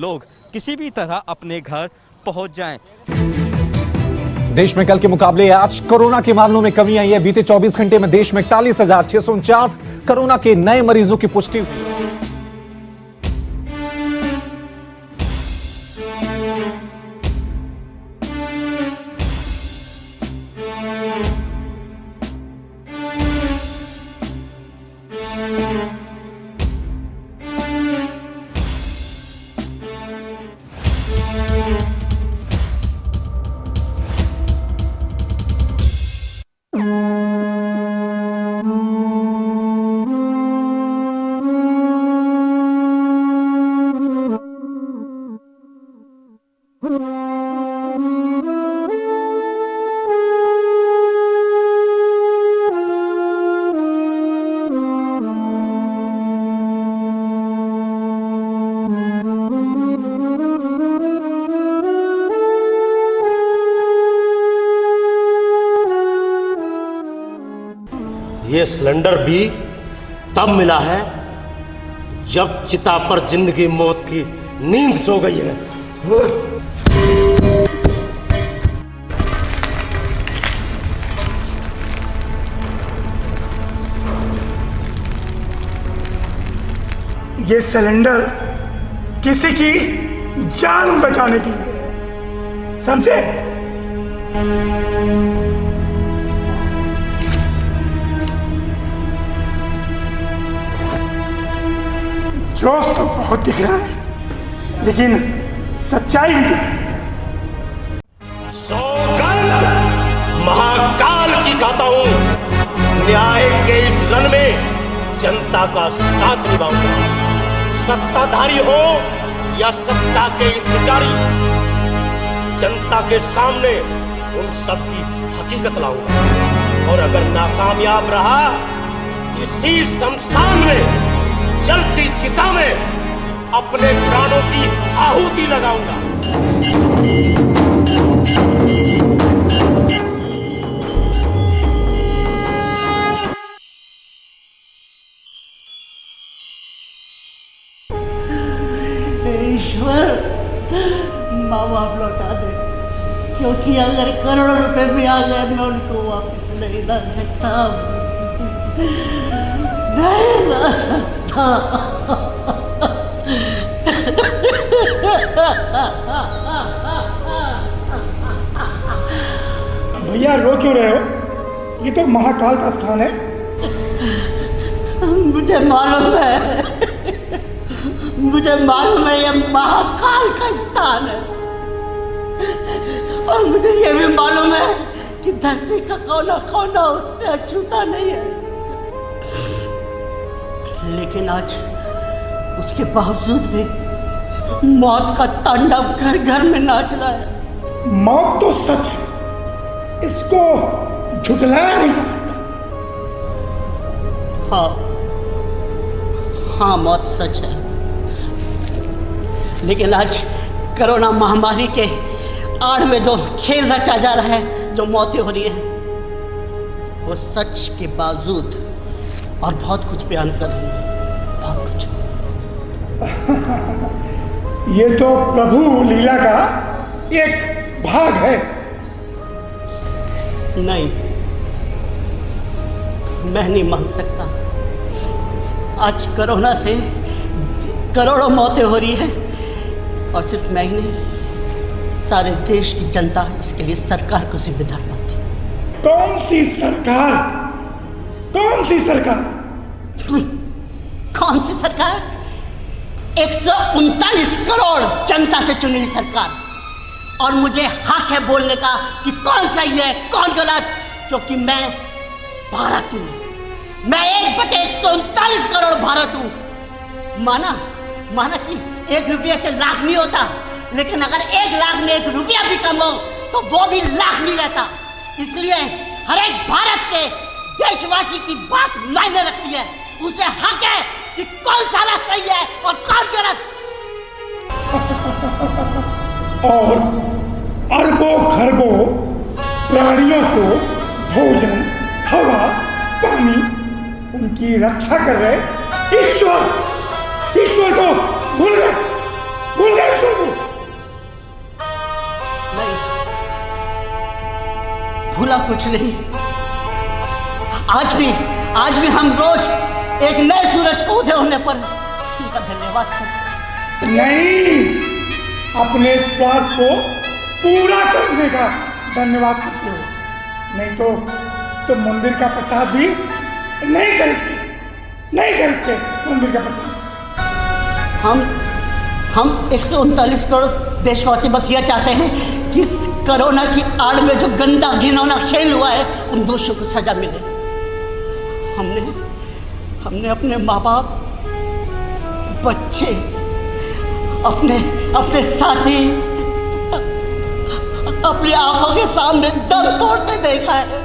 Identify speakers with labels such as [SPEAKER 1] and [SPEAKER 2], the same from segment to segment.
[SPEAKER 1] लोग किसी भी तरह अपने घर पहुंच जाएं।
[SPEAKER 2] देश में कल के मुकाबले आज कोरोना के मामलों में कमी आई है। बीते 24 घंटे में देश में 41,649 कोरोना के नए मरीजों की पुष्टि हुई।
[SPEAKER 3] ये सिलेंडर भी तब मिला है जब चिता पर जिंदगी मौत की नींद सो गई है।
[SPEAKER 4] ये सिलेंडर किसी की जान बचाने के लिए, समझे? जोश तो बहुत दिख रहा है, लेकिन सच्चाई भी दिख रही है।
[SPEAKER 3] सौगंध महाकाल की खाता हूं, न्याय के इस रण में जनता का साथ निभाऊंगा। सत्ताधारी हो या सत्ता के इंतजारी, जनता के सामने उन सब की हकीकत लाऊंगा। और अगर नाकामयाब रहा, इसी शमशान में जलती चिता में अपने प्राणों की आहुति लगाऊंगा।
[SPEAKER 5] ईश्वर, माँ बाप लौटा दे, क्योंकि अगर करोड़ों रुपए भी आ गए मैं उनको वापस नहीं ला सकता, नहीं ला सकता।
[SPEAKER 4] भैया रो क्यों रहे हो? ये तो महाकाल का स्थान है।
[SPEAKER 5] मुझे मालूम है, मुझे मालूम है ये महाकाल का स्थान है, और मुझे ये भी मालूम है कि धरती का कोना कोना उससे अछूता नहीं है। लेकिन आज उसके बावजूद भी मौत का तांडव घर घर में नाच रहा है।
[SPEAKER 4] मौत तो सच है, इसको झुठलाया नहीं जा सकता।
[SPEAKER 5] हाँ, मौत सच है, लेकिन आज कोरोना महामारी के आड़ में जो खेल रचा जा रहा है, जो मौतें हो रही हैं, वो सच के बावजूद और बहुत कुछ बयान कर रही है, बहुत कुछ।
[SPEAKER 4] ये तो प्रभु लीला का एक भाग है।
[SPEAKER 5] नहीं, मैं नहीं मान सकता। आज कोरोना से करोड़ों मौतें हो रही है, और सिर्फ मैं ही नहीं, सारे देश की जनता इसके लिए सरकार को जिम्मेदार मानती है।
[SPEAKER 4] कौन सी सरकार? कौन सी सरकार?
[SPEAKER 5] कौन सी सरकार? 139 करोड़ जनता से चुनी सरकार, और मुझे हक है बोलने का कि कौन सही है कौन गलत, क्योंकि मैं भारत हूं, मैं 1/139 करोड़ भारत हूं। माना कि 1 रुपये से लाख नहीं होता, लेकिन अगर 1 लाख में 1 रुपया भी कम हो तो वो भी लाख नहीं रहता। इसलिए हर एक भारत के देशवासी की बात मायने रखती है, उसे हक है कि कौन साला सही है और कौन गलत।
[SPEAKER 4] और अरबों खरबों प्राणियों को भोजन, हवा, पानी, उनकी रक्षा कर रहे ईश्वर को भूल गए
[SPEAKER 5] बोला कुछ नहीं। आज भी हम रोज एक नए सूरज को उदय होने पर उनका धन्यवाद करते।
[SPEAKER 4] नहीं, अपने स्वार्थ को पूरा करने का धन्यवाद करते हो, नहीं तो मंदिर का प्रसाद भी नहीं खरीदते मंदिर का प्रसाद। हम 139 करोड़ देशवासी बस यह चाहते हैं कि इस कोरोना की आड़ में जो गंदा घिनौना खेल हुआ है उन दोषियों को सजा मिले। हमने अपने माँ बाप, बच्चे, अपने साथी अपनी आंखों के सामने दम तोड़ते देखा है।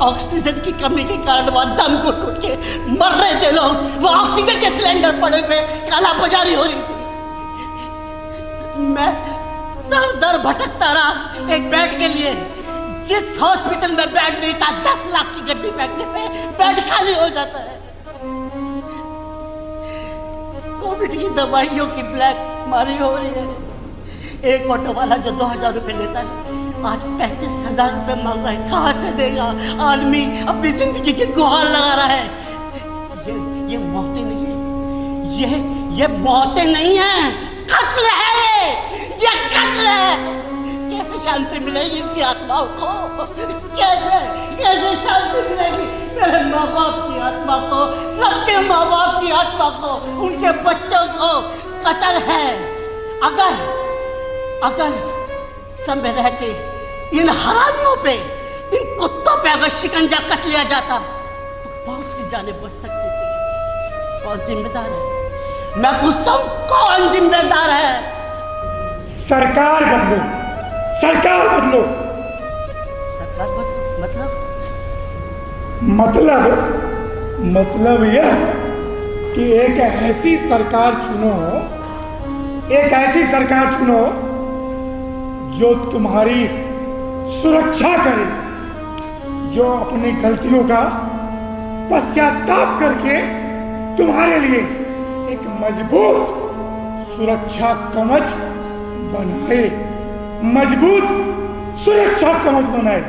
[SPEAKER 4] ऑक्सीजन की कमी के कारण वह दम घुट के मर रहे थे लोग। वो ऑक्सीजन के सिलेंडर पड़े हुए काला बाजारी हो रही थी। मैं दर भटकता रहा एक बेड के लिए। जिस हॉस्पिटल में बेड नहीं था 10 लाख की गड्डी फेंकने पे बेड खाली हो जाता है। कोविड की दवाइयों की ब्लैक मारी हो रही है। एक ऑटो वाला जो 2000 रुपए लेता है आज 35,000 रुपए मांग रहा है। कहां से देगा? आदमी अपनी जिंदगी की गुहार लगा रहा है। ये मौतें नहीं है, ये मौतें नहीं है, कत्ल है। ये कत्ल है। कैसे शांति मिलेगी इनकी आत्माओं को? कैसे शांति मिलेगी मेरे माँ बाप की आत्मा को, सबके माँ बाप की आत्मा को, उनके बच्चों को? कत्ल है। अगर समय रहते इन हरामियों पे, इन कुत्तों पे अगर शिकंजा कस लिया जाता तो बहुत सी जानें बच सकती थी। कौन जिम्मेदार है? मैं पूछता हूं, कौन जिम्मेदार है? सरकार बदलो। मतलब यह कि एक ऐसी सरकार चुनो जो तुम्हारी सुरक्षा करे, जो अपनी गलतियों का पश्चाताप करके तुम्हारे लिए एक मजबूत सुरक्षा कवच बनाए।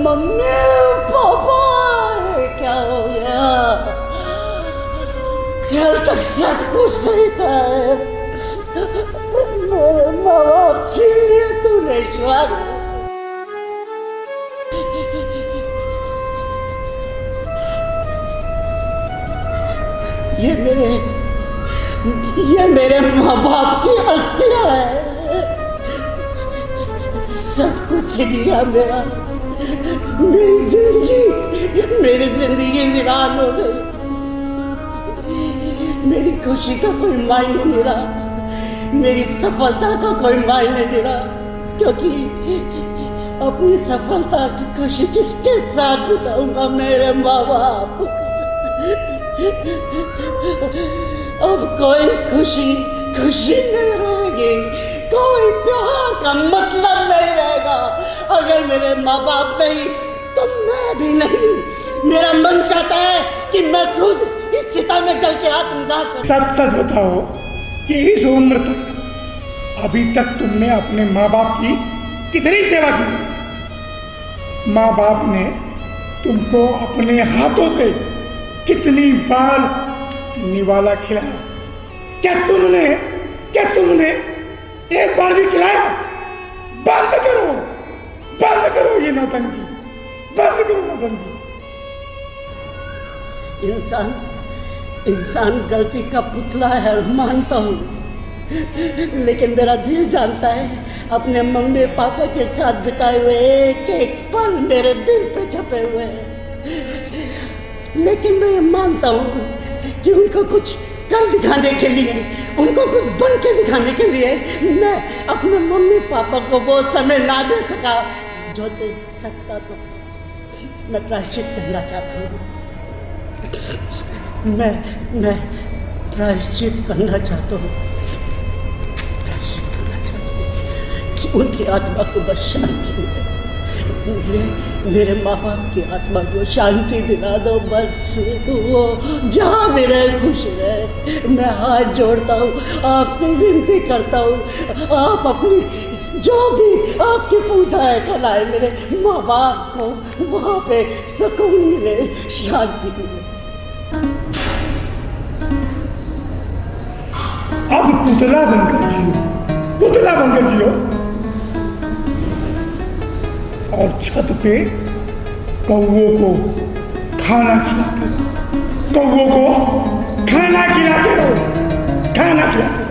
[SPEAKER 5] मम्मी पापा, क्या हो गया? कल तक सब कुछ सही था। मेरे माँ बाप छीन लिए तूने ईश्वर। ये मेरे माँ बाप की अस्थियां है। सब कुछ लिया मेरा। मेरी जिंदगी वीरान हो गई। मेरी खुशी का कोई मायने नहीं रहा, मेरी सफलता का कोई मायने नहीं रहा, क्योंकि अपनी सफलता की खुशी किसके साथ बिताऊंगा? मेरे माँ बाप। अब कोई खुशी नहीं रहेगी, कोई त्योहार का मतलब नहीं रहेगा अगर मेरे माँ बाप नहीं तो मैं भी नहीं। मेरा मन चाहता है कि मैं खुद इस चिता में जल के आत्मदाह करूं।
[SPEAKER 4] सच बताओ कि इस उम्र तक अभी तक तुमने अपने माँ बाप की कितनी सेवा की? माँ बाप ने तुमको अपने हाथों से कितनी बार निवाला खिलाया? क्या तुमने एक बार भी खिलाया? बंद करो ये नौटंकी, बंद करो नौटंकी।
[SPEAKER 5] इंसान गलती का पुतला है, मानता हूँ, लेकिन मेरा दिल जानता है अपने मम्मी पापा के साथ बिताए हुए एक एक पल मेरे दिल पे छपे हुए हैं। लेकिन मैं मानता हूँ कि उनको कुछ कर दिखाने के लिए, उनको कुछ बन के दिखाने के लिए मैं अपने मम्मी पापा को वो समय ना दे सका जो दे सकता था। मैं प्रायश्चित करना चाहता हूँ। मैं प्रायश्चित करना चाहता हूँ।
[SPEAKER 4] उनकी आत्मा को बस शांति मिले। मेरे माँ बाप की आत्मा को शांति दिला दो बस। वो जहाँ भी रहे खुश रहे। मैं हाथ जोड़ता हूँ, आपसे विनती करता हूँ, आप अपनी जो भी आपकी पूजा है कराए मेरे माँ बाप को, वहाँ पे सुकून मिले, शांति मिले।
[SPEAKER 6] अब पुतला बनकर जियो, पुतला बनकर जियो। और छत पे कौवों को खाना खिलाते रहो, कौवों को खाना खिलाते रहो, खाना खिलाते रहो।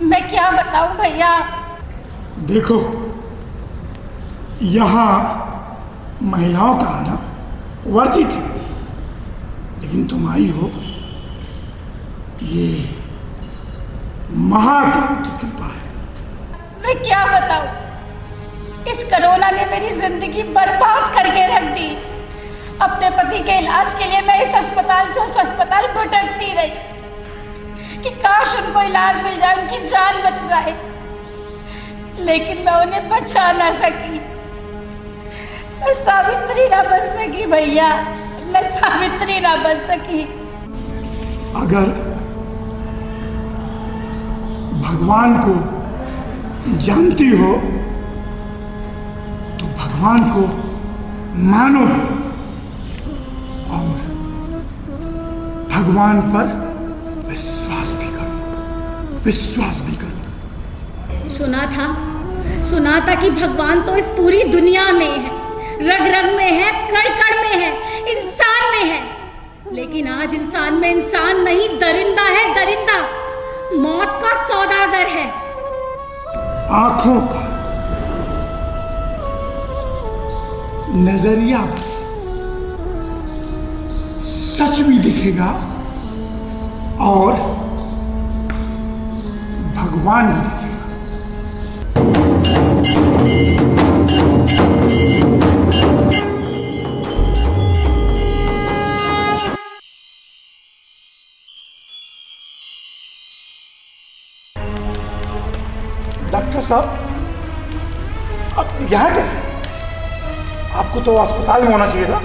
[SPEAKER 7] मैं क्या बताऊं भैया।
[SPEAKER 6] देखो, यहाँ महिलाओं का आना वर्जित है, लेकिन तुम आई हो, ये महाकाल की कृपा है।
[SPEAKER 7] मैं क्या बताऊं, इस कोरोना ने मेरी जिंदगी बर्बाद करके रख दी। अपने पति के इलाज के लिए मैं इस अस्पताल से उस अस्पताल भटकती रही कि काश उनको इलाज मिल जाए, उनकी जान बच जाए, लेकिन मैं उन्हें बचा ना सकी। मैं सावित्री ना बन सकी भैया, मैं सावित्री ना बन सकी।
[SPEAKER 6] अगर भगवान को जानती हो तो भगवान को मानो और भगवान पर विश्वास भी करो, विश्वास भी करो।
[SPEAKER 7] सुना था कि भगवान तो इस पूरी दुनिया में है, रग रग में है, कण कण में है, इंसान में है। लेकिन आज इंसान में इंसान नहीं, दरिंदा है, दरिंदा, मौत का सौदागर है।
[SPEAKER 6] आंखों का नजरिया सच भी दिखेगा और भगवान भी दिखेगा। डॉक्टर साहब, अब यहाँ कैसे? आपको तो अस्पताल में होना चाहिए था।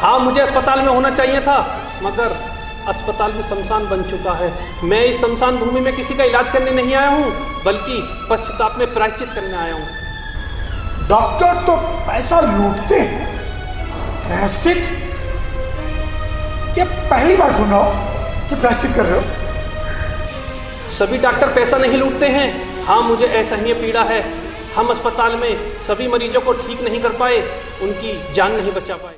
[SPEAKER 8] हाँ, मुझे अस्पताल में होना चाहिए था, मगर अस्पताल भी शमशान बन चुका है। मैं इस शमशान भूमि में किसी का इलाज करने नहीं आया हूँ, बल्कि पश्चाताप में प्रायश्चित करने आया हूँ।
[SPEAKER 6] डॉक्टर तो पैसा लूटते हैं, प्रायश्चित? ये पहली बार सुना हो कि प्रायश्चित कर रहे हो।
[SPEAKER 8] सभी डॉक्टर पैसा नहीं लूटते हैं। हाँ, मुझे असहनीय पीड़ा है। हम अस्पताल में सभी मरीजों को ठीक नहीं कर पाए, उनकी जान नहीं बचा पाए।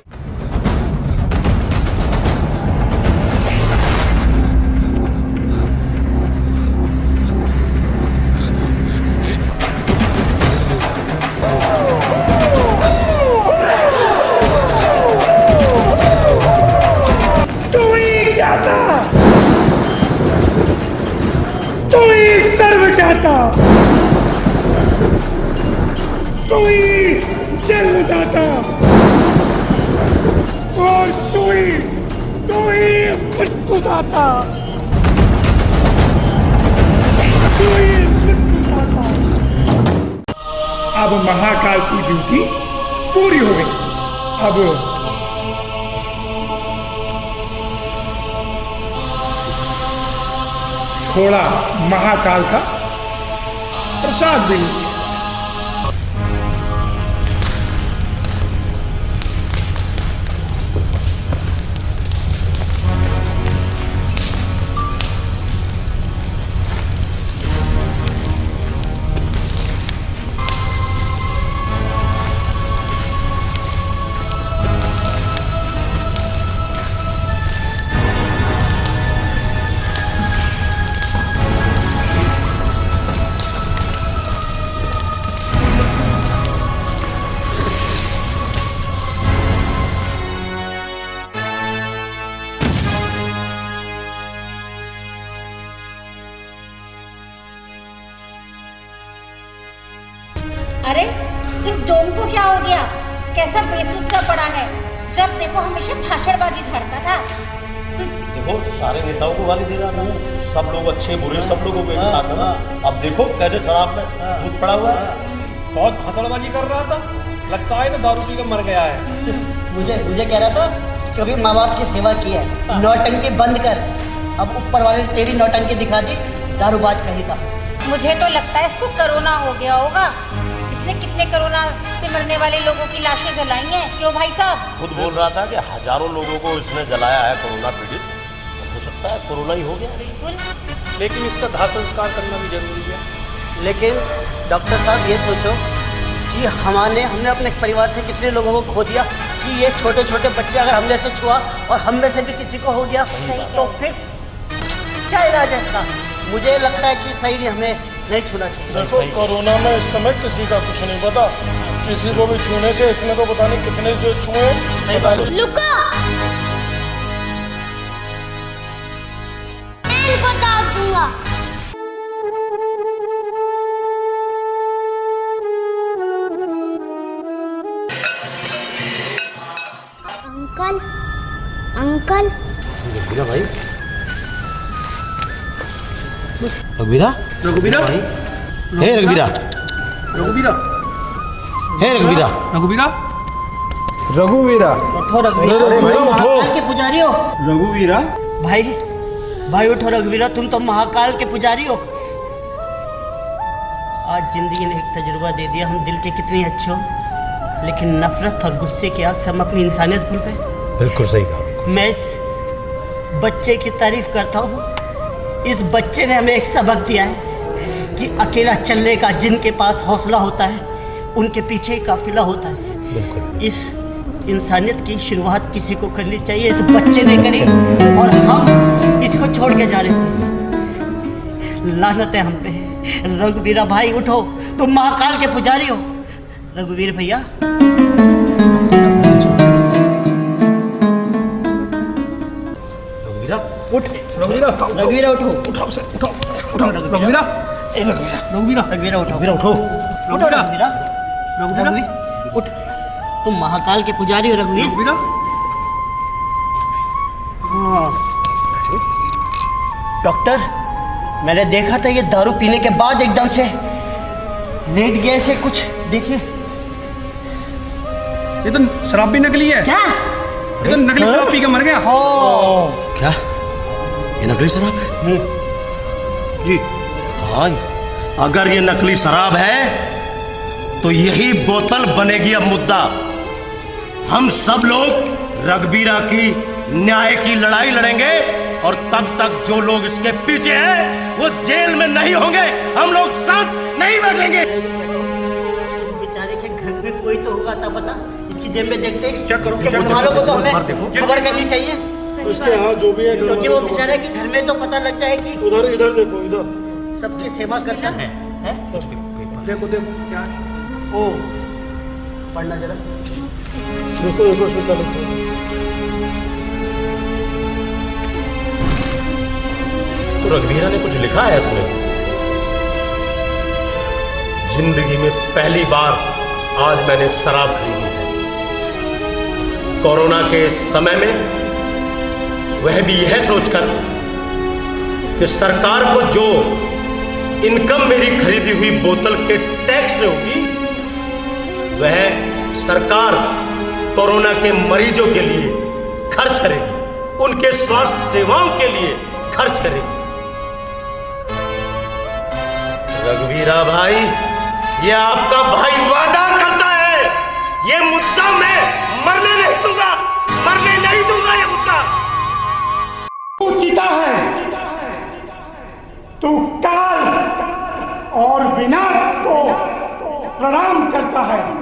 [SPEAKER 6] तू ही क्या था? तू ही सर्वज्ञाता, तू ही जन्मदाता और तू ही मृत्युदाता, तू ही मृत्युदाता। अब महाकाल की ड्यूटी पूरी हो गई। अब थोड़ा महाकाल का प्रसाद भी लीजिए।
[SPEAKER 7] अरे, इस डोम को क्या हो गया? कैसा बेसुध सा पड़ा है, जब देखो हमेशा भाषणबाजी झाड़ता था।
[SPEAKER 3] देखो सारे नेताओं को गाली दे रहा था, सब लोग अच्छे बुरे सब लोगों को एक साथ में। अब देखो कैसे शराब में दूध पड़ा हुआ है।
[SPEAKER 8] बहुत भाषणबाजी कर रहा था, लगता है तो दारू पी कर मर गया है।
[SPEAKER 5] मुझे कह रहा था कभी माँ बाप की सेवा की है, नौटंकी बंद कर। अब ऊपर वाले ने तेरी नौटंकी दिखा दी, दारूबाज कहेगा।
[SPEAKER 7] मुझे तो लगता है इसको कोरोना हो गया होगा। इसने कितने कोरोना से मरने वाले लोगों की लाशें जलाई हैं, क्यों भाई साहब?
[SPEAKER 3] खुद बोल रहा था कि हजारों लोगों को इसने जलाया है कोरोना पीड़ित। हो सकता है कोरोना ही हो गया।
[SPEAKER 7] बिल्कुल।
[SPEAKER 8] लेकिन इसका दाह संस्कार करना भी जरूरी है।
[SPEAKER 5] लेकिन डॉक्टर साहब ये सोचो कि हमने अपने परिवार से कितने लोगों को खो दिया, कि ये छोटे छोटे बच्चे अगर हमने से छुआ और हम में से भी किसी को हो गया तो फिर क्या इलाज है इसका? मुझे लगता है कि सही नहीं, हमें नहीं छूना चाहिए।
[SPEAKER 6] देखो कोरोना में इस समय किसी का कुछ नहीं पता, किसी को भी छूने से इसने तो पता नहीं कितने जो छुए।
[SPEAKER 9] लुका मैं इनको दाब दूंगा। अंकल अंकल
[SPEAKER 3] रघुवीरा भाई, रघुवीरा
[SPEAKER 8] रघुवीरा
[SPEAKER 3] हे रघुवीरा
[SPEAKER 8] रघुवीरा
[SPEAKER 3] हे रघुवीरा
[SPEAKER 8] रघुवीरा
[SPEAKER 6] रघुवीरा
[SPEAKER 5] उठो रघुवीरा,
[SPEAKER 6] अरे भाई, उठो।
[SPEAKER 5] महाकाल के पुजारी हो।
[SPEAKER 6] रघुवीरा
[SPEAKER 5] भाई उठो रघुवीरा, तुम तो महाकाल के पुजारी हो। आज जिंदगी ने एक तजुर्बा दे दिया, हम दिल के कितने अच्छे हो, लेकिन नफरत और गुस्से की आग से हम अपनी इंसानियत भूल गए।
[SPEAKER 3] बिल्कुल सही कहा।
[SPEAKER 5] मैं इस बच्चे की तारीफ करता हूँ। इस बच्चे ने हमें एक सबक दिया है कि अकेला चलने का जिनके पास हौसला होता है, उनके पीछे ही काफिला होता है। इस इंसानियत की शुरुआत किसी को करनी चाहिए, इस बच्चे ने करी और हम इसको छोड़ के जा रहे थे। लानत है हम पे। रघुवीरा भाई उठो, तुम महाकाल के पुजारी हो। रघुवीर भैया उठ,
[SPEAKER 8] रघुवीरा
[SPEAKER 5] रघुवीरा उठो,
[SPEAKER 8] उठाओ से उठाओ उठाओ रघुवीरा रघुवीरा
[SPEAKER 5] रघुवीरा उठो,
[SPEAKER 3] रघुवीरा उठो।
[SPEAKER 5] उठो रघुवीरा, रघुवीर उठ, तुम महाकाल के पुजारी हो रघुवीर।
[SPEAKER 8] रघुवीरा
[SPEAKER 5] हाँ डॉक्टर, मैंने देखा था ये दारू पीने के बाद एकदम से लेट गए से, कुछ देखिए।
[SPEAKER 8] ये तो शराब भी नकली है।
[SPEAKER 5] क्या?
[SPEAKER 8] ये तो नकली शराब पी के मर गया।
[SPEAKER 3] क्या ये नकली शराब है?
[SPEAKER 8] जी
[SPEAKER 3] हाँ, अगर ये नकली शराब है तो यही बोतल बनेगी अब मुद्दा। हम सब लोग रघुवीरा की न्याय की लड़ाई लड़ेंगे और तब तक जो लोग इसके पीछे हैं वो जेल में नहीं होंगे, हम लोग साथ नहीं बैठेंगे।
[SPEAKER 5] बेचारे के घर में कोई तो होगा, तब बता इसकी जेब में देखते
[SPEAKER 8] चेक करो,
[SPEAKER 5] घर वालों को तो हमें खबर करनी चाहिए,
[SPEAKER 6] उसके यहाँ जो भी है
[SPEAKER 5] क्योंकि वो बेचारे के घर में तो पता लग जाए कि
[SPEAKER 6] उधर इधर देखो, इधर
[SPEAKER 5] सबकी सेवा करता है।
[SPEAKER 8] देखो देखो क्या है।
[SPEAKER 5] ओ पढ़ना जरा।
[SPEAKER 6] देखो देखो सीधा देखो।
[SPEAKER 3] तो रघुवीरा ने कुछ लिखा है इसमें। जिंदगी में पहली बार आज मैंने शराब खरीदी है। कोरोना के समय में वह भी यह सोचकर कि सरकार को जो इनकम मेरी खरीदी हुई बोतल के टैक्स से होगी वह सरकार कोरोना के मरीजों के लिए खर्च करेगी, उनके स्वास्थ्य सेवाओं के लिए खर्च करेगी। रघुवीरा भाई, ये आपका भाई वादा करता है, ये मुद्दा मैं मरने नहीं दूंगा, मरने नहीं दूंगा ये मुद्दा।
[SPEAKER 6] तू जीता है, तू काल और विनाश को प्रणाम करता है।